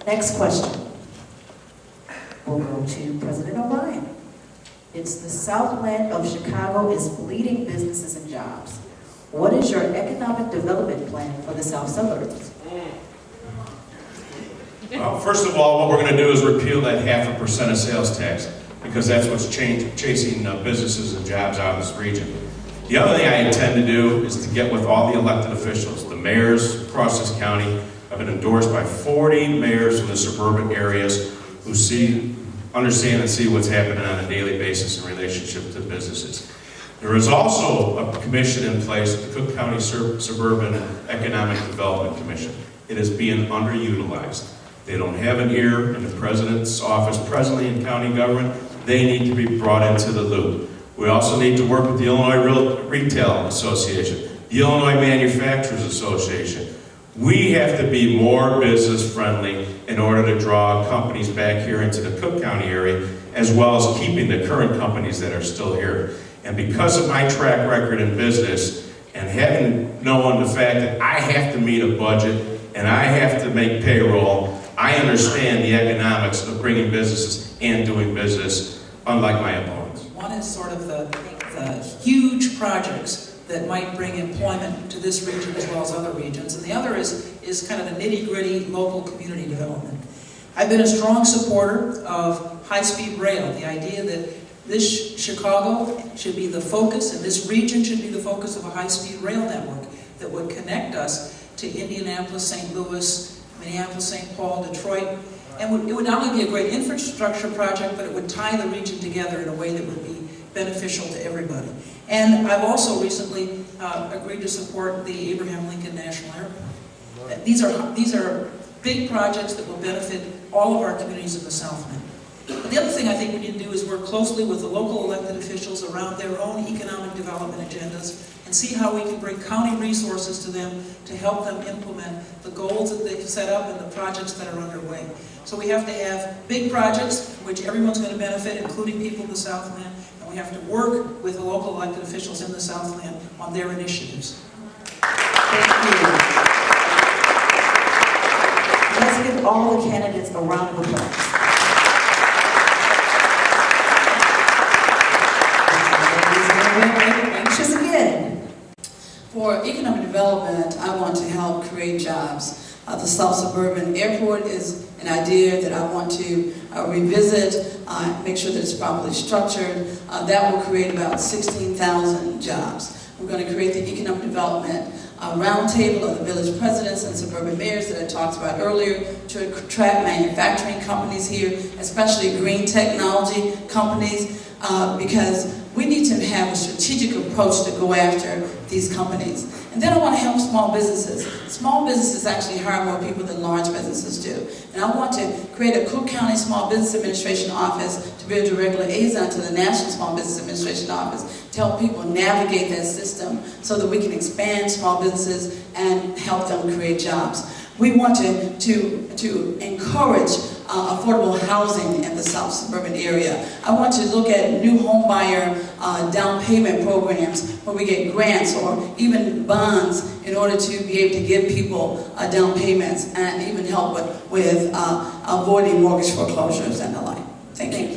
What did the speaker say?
Next question. We'll go to President O'Brien. It's the Southland of Chicago is bleeding businesses and jobs. What is your economic development plan for the South Suburbs? Well, first of all, what we're going to do is repeal that 0.5% of sales tax, because that's what's chasing businesses and jobs out of this region. The other thing I intend to do is to get with all the elected officials, the mayors across this county. I've been endorsed by 40 mayors from the suburban areas who understand and see what's happening on a daily basis in relationship to businesses. There is also a commission in place, the Cook County Suburban Economic Development Commission. It is being underutilized. They don't have an ear in the president's office presently in county government. They need to be brought into the loop. We also need to work with the Illinois Retail Association, the Illinois Manufacturers Association. We have to be more business friendly in order to draw companies back here into the Cook County area, as well as keeping the current companies that are still here. And because of my track record in business and having known the fact that I have to meet a budget and I have to make payroll, I understand the economics of bringing businesses and doing business, unlike my opponents. One is sort of the huge projects that might bring employment to this region as well as other regions, and the other is kind of the nitty-gritty local community development. I've been a strong supporter of high-speed rail, the idea that this Chicago should be the focus, and this region should be the focus of a high-speed rail network that would connect us to Indianapolis, St. Louis, Minneapolis, St. Paul, Detroit. And it would not only be a great infrastructure project, but it would tie the region together in a way that would be beneficial to everybody. And I've also recently agreed to support the Abraham Lincoln National Airport. These are big projects that will benefit all of our communities in the Southland. But the other thing I think we need to do is work closely with the local elected officials around their own economic development agendas and see how we can bring county resources to them to help them implement the goals that they've set up and the projects that are underway. So we have to have big projects in which everyone's going to benefit, including people in the Southland, and we have to work with the local elected officials in the Southland on their initiatives. Thank you. Let's give all the candidates a round of applause. Anxious again. For economic development, I want to help create jobs. The South Suburban Airport is an idea that I want to revisit, make sure that it's properly structured. That will create about 16,000 jobs. We're going to create the economic development roundtable of the village presidents and suburban mayors that I talked about earlier to attract manufacturing companies here, especially green technology companies, because we need to have a strategic approach to go after these companies. And then I want to help small businesses. Small businesses actually hire more people than large businesses do. And I want to create a Cook County Small Business Administration office to be a direct liaison to the National Small Business Administration office to help people navigate that system so that we can expand small businesses and help them create jobs. We want to encourage affordable housing in the South Suburban area. I want to look at new home buyer down payment programs where we get grants or even bonds in order to be able to give people down payments and even help with avoiding mortgage foreclosures and the like. Thank you.